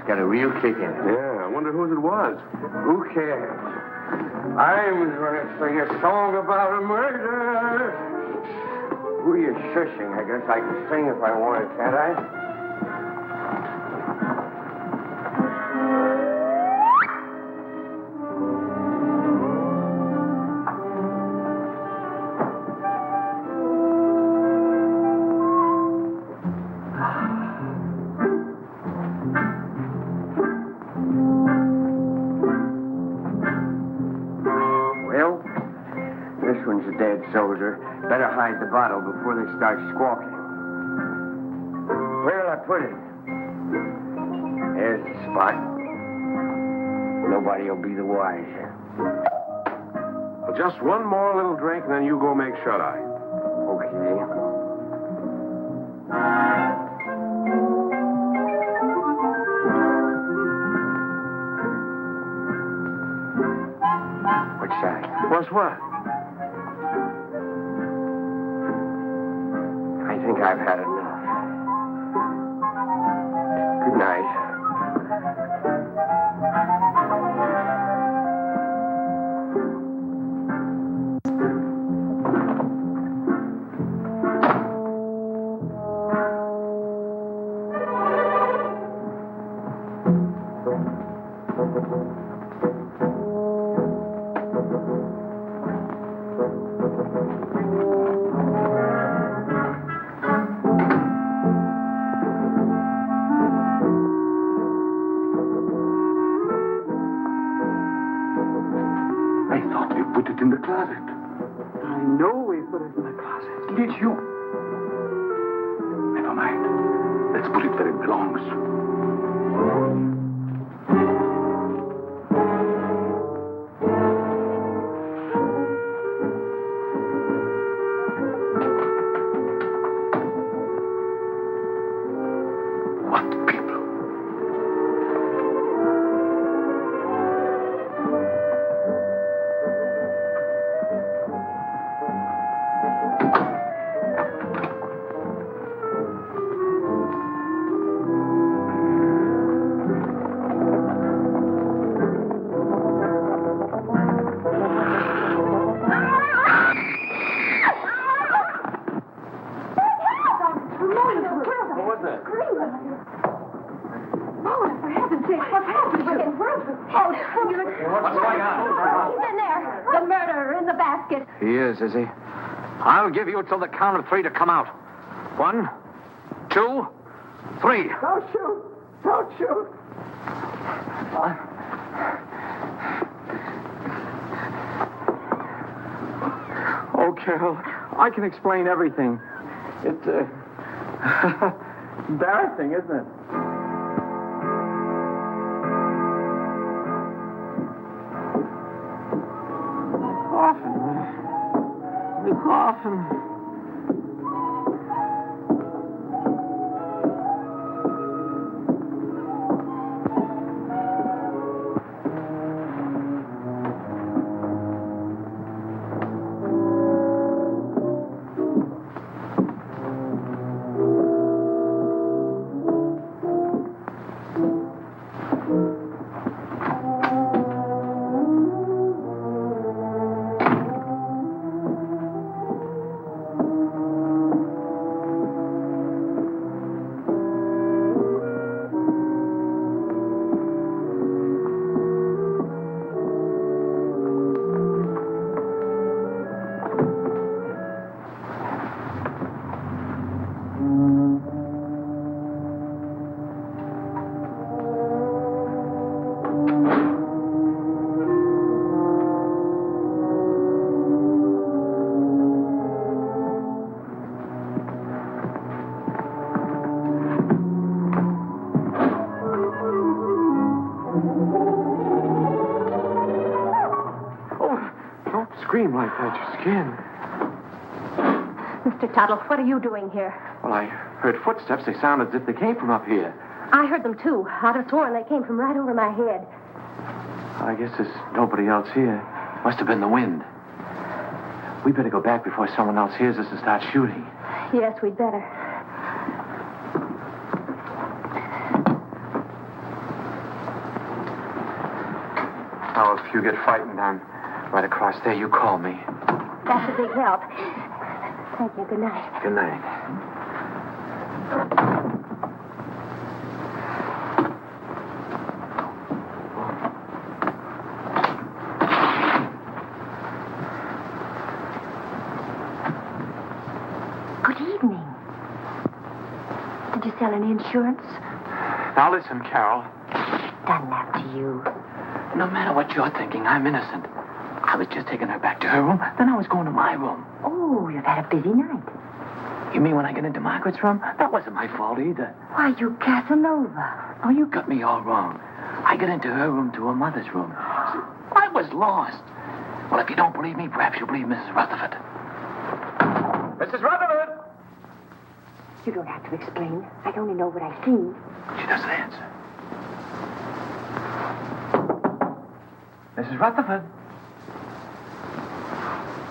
Got a real kick in it. Yeah, I wonder whose it was. Who cares? I was going to sing a song about a murder. Who are you shushing? I guess I can sing if I wanted, can't I? Soldier. Better hide the bottle before they start squawking. Where'll I put it? There's the spot. Nobody will be the wiser. Well, just one more little drink, and then you go make shut-eye. Okay. What's that? What's what? I think I've had enough. Good night. Did you? Never mind. Let's put it where it belongs. What people? Is he? I'll give you till the count of 3 to come out. 1, 2, 3. Don't shoot! Don't shoot! Oh, Carol, I can explain everything. It's embarrassing, isn't it? The coffin. Scream like that, your skin. Mr. Tuttle, what are you doing here? Well, I heard footsteps. They sounded as if they came from up here. I heard them, too. I'd have sworn they came from right over my head. I guess there's nobody else here. Must have been the wind. We better go back before someone else hears us and start shooting. Yes, we'd better. Now, if you get frightened, I'm right across there. You call me. That's a big help. Thank you. Good night. Good night. Good evening. Did you sell any insurance? Now, listen, Carol. Dunlap to you. No matter what you're thinking, I'm innocent. I was just taking her back to her room, then I was going to my room. Oh, you've had a busy night. You mean when I get into Margaret's room? That wasn't my fault either. Why, you Casanova. Oh, you got me all wrong. I got into her room to her mother's room. I was lost. Well, if you don't believe me, perhaps you'll believe Mrs. Rutherford. Mrs. Rutherford! You don't have to explain. I only know what I've seen. She doesn't answer. Mrs. Rutherford.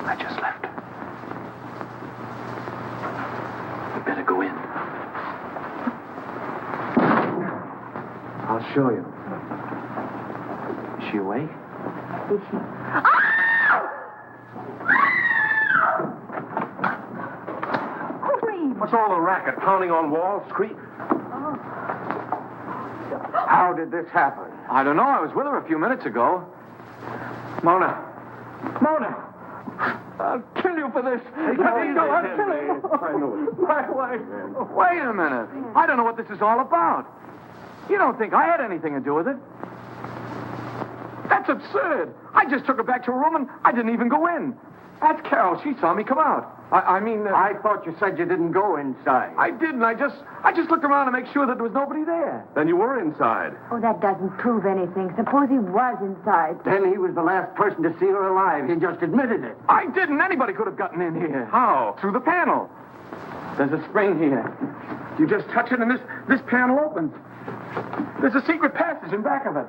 I just left her. I'll show you. Is she awake? Is she? What's all the racket? Pounding on walls, scream? How did this happen? I don't know. I was with her a few minutes ago. Mona! I'll kill you for this. Let me go. I'll kill you. I know it. My wife. Wait a minute. I don't know what this is all about. You don't think I had anything to do with it? That's absurd. I just took her back to her room and I didn't even go in. That's Carol. She saw me come out. I thought you said you didn't go inside. I didn't. I just looked around to make sure that there was nobody there. Then you were inside. Oh, that doesn't prove anything. Suppose he was inside. Then he was the last person to see her alive. He just admitted it. I didn't. Anybody could have gotten in here. How? Through the panel. There's a spring here. You just touch it and this panel opens. There's a secret passage in back of it.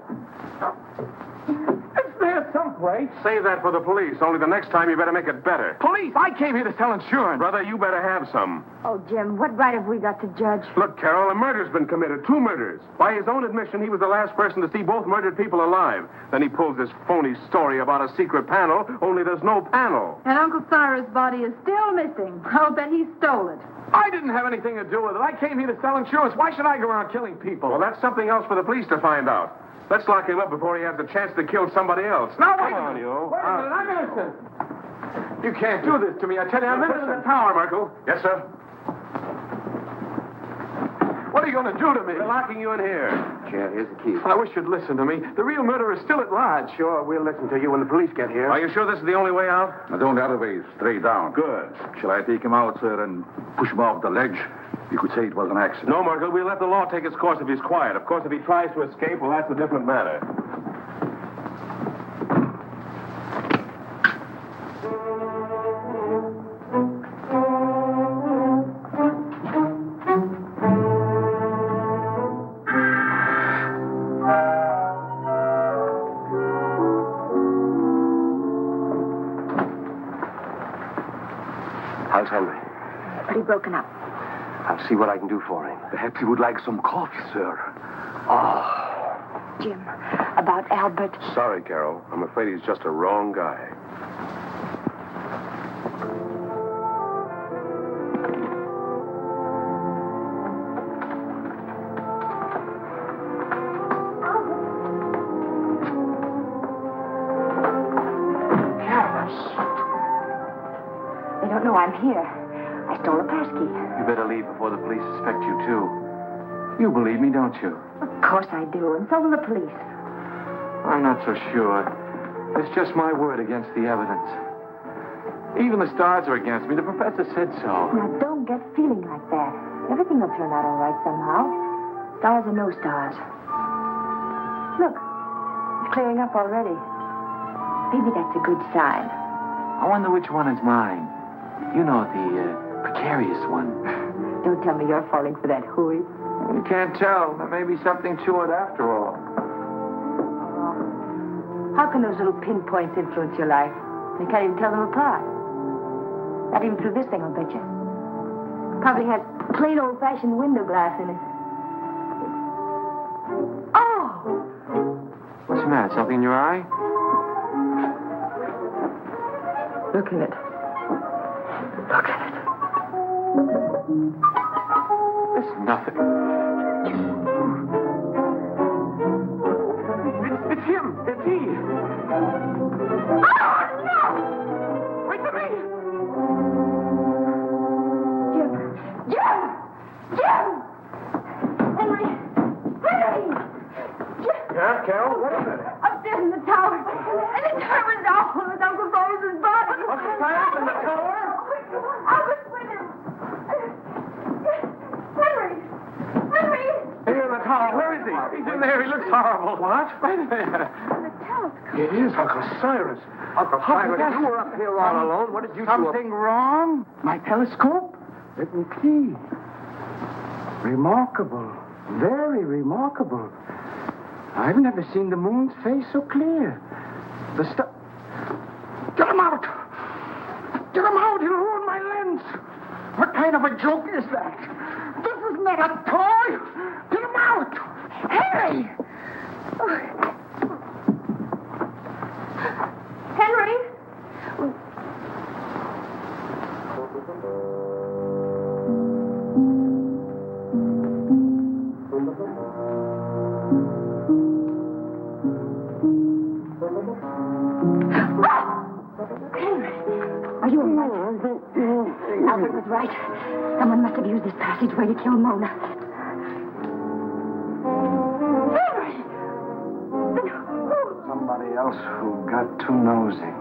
It's there someplace. Save that for the police. Only the next time you better make it better. Police? I came here to sell insurance. Brother, you better have some. Oh, Jim, what right have we got to judge? Look, Carol, a murder's been committed. 2 murders. By his own admission, he was the last person to see both murdered people alive. Then he pulls this phony story about a secret panel, only there's no panel. And Uncle Cyrus' body is still missing. I'll bet he stole it. I didn't have anything to do with it. I came here to sell insurance. Why should I go around killing people? Well, that's something else for the police to find out. Let's lock him up before he has a chance to kill somebody else. Now, Come on, you. Wait a minute, I'm innocent. You can't do this to me. I tell you, I'm Put him in the innocent. tower, Merkil. Yes, sir. What are you going to do to me? We're locking you in here. Yeah, here's the key. I wish you'd listen to me. The real murderer is still at large. Sure, we'll listen to you when the police get here. Are you sure this is the only way out? The only other way is straight down. Good. Shall I take him out, sir, and push him off the ledge? You could say it was an accident. No, Merkil, we'll let the law take its course if he's quiet. Of course, if he tries to escape, well, that's a different matter. How's Henry? Pretty broken up. I'll see what I can do for him. Perhaps he would like some coffee, sir. Oh. Jim, about Albert. Sorry, Carol. I'm afraid he's just a wrong guy. They don't know I'm here. I stole a pass key. You better leave before the police suspect you, too. You believe me, don't you? Of course I do, and so will the police. I'm not so sure. It's just my word against the evidence. Even the stars are against me. The professor said so. Now, don't get feeling like that. Everything will turn out all right somehow. Stars or no stars. Look, it's clearing up already. Maybe that's a good sign. I wonder which one is mine. You know, the precarious one. Don't tell me you're falling for that hooey. You can't tell. There may be something to it after all. How can those little pinpoints influence your life? You can't even tell them apart. Not even through this thing, I'll bet you. Probably has plain old-fashioned window glass in it. Oh! What's the matter? Something in your eye? Look at it. Look at it. It's nothing. It's him. It's he. Oh, no! Wait for me. Jim! Henry! Yeah, Carol? What is it? Upstairs in the tower. And the tower was awful with Uncle Cyrus's body. Uncle Cyrus in the tower? I was with him. Henry! Here in the tower. Where is he? He's in there. He looks horrible. What? Right there. It is Uncle Cyrus. Uncle Cyrus, you were up here all alone. What did you do? Something wrong? My telescope? Let me see. Remarkable. Very remarkable. I've never seen the moon's face so clear. The star... Get him out! Get him out! He'll ruin my lens! What kind of a joke is that? This is not a toy! Get him out! Hey! Henry! Are you all right? Albert was right. Someone must have used this passageway to kill Mona. Somebody else who got too nosy.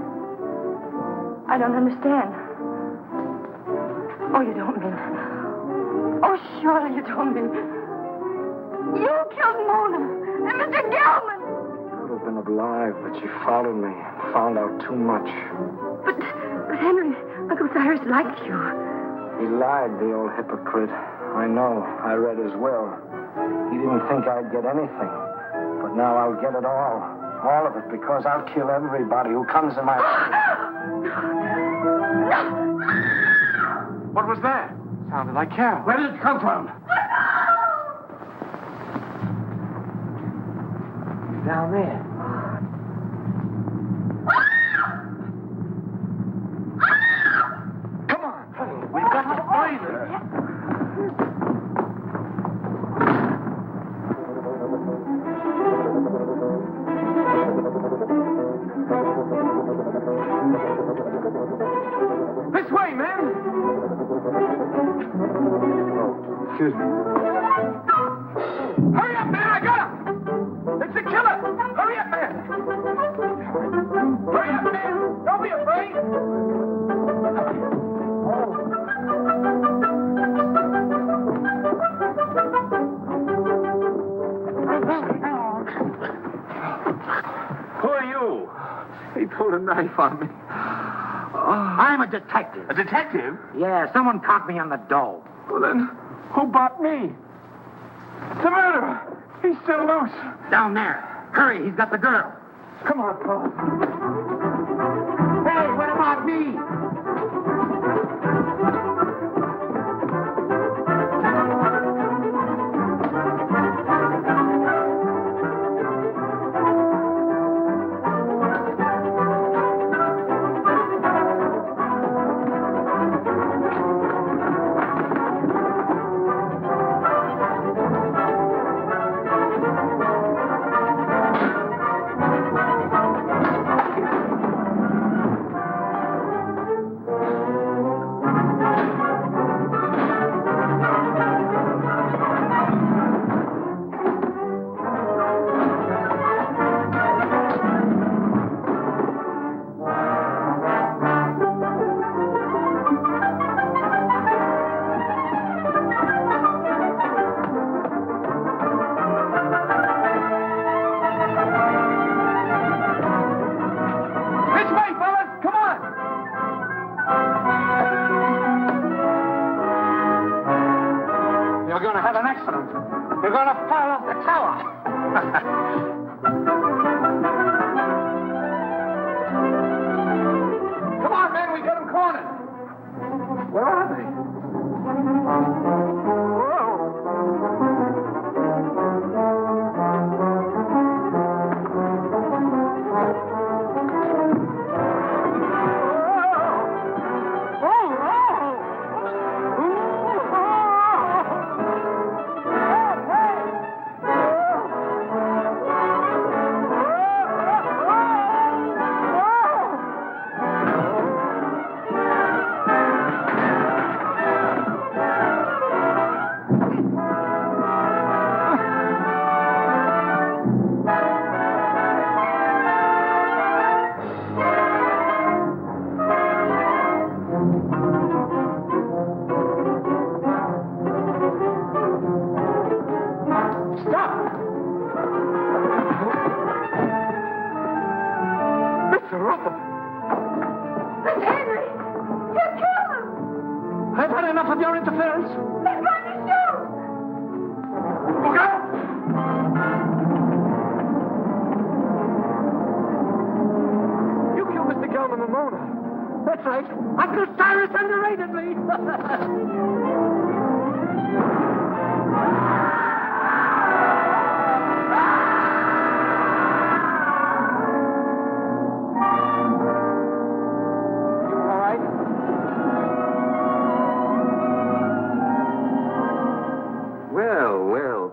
I don't understand. Oh, you don't mean... Oh, surely you don't mean... You killed Mona and Mr. Gellman! Could have been alive, but she followed me and found out too much. But Henry, Uncle Cyrus liked you. He lied, the old hypocrite. I know. I read his will. He didn't think I'd get anything. But now I'll get it all. All of it, because I'll kill everybody who comes in my way. What was that? Sounded like Carol. Where did it come from? Down there. Come on. We've got to find her. This way, man! Oh, excuse me. Hurry up, man! I got him! It's the killer! Hurry up, man! Hurry up, man! Don't be afraid! Who are you? He pulled a knife on me. I'm a detective. A detective? Yeah, someone caught me on the dole. Well, then, who bought me? The murderer! He's still loose. Down there. Hurry, he's got the girl. Come on, Prof. Hey, what about me?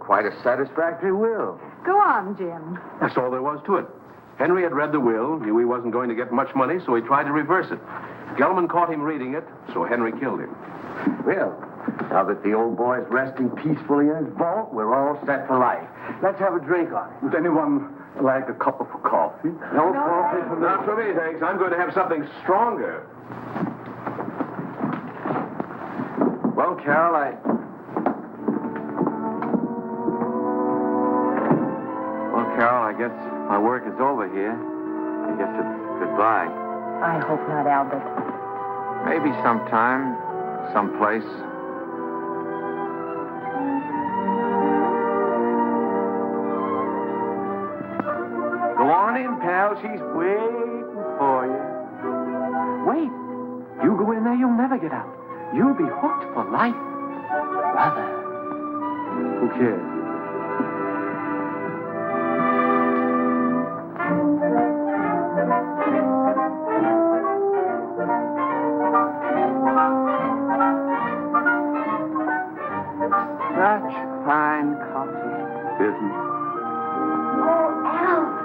quite a satisfactory will. Go on, Jim. That's all there was to it. Henry had read the will, knew he wasn't going to get much money, so he tried to reverse it. Gellman caught him reading it, so Henry killed him. Well, now that the old boy's resting peacefully in his vault, we're all set for life. Let's have a drink on it. Would anyone like a cup of coffee? No coffee for me. Not for me, thanks. I'm going to have something stronger. Well, Carol, Carol, I guess my work is over here. I guess it's goodbye. I hope not, Albert. Maybe sometime, someplace. Go on in, pal. She's waiting for you. Wait. You go in there, you'll never get out. You'll be hooked for life. Brother. Who cares? Such fine coffee. Isn't Oh, Al,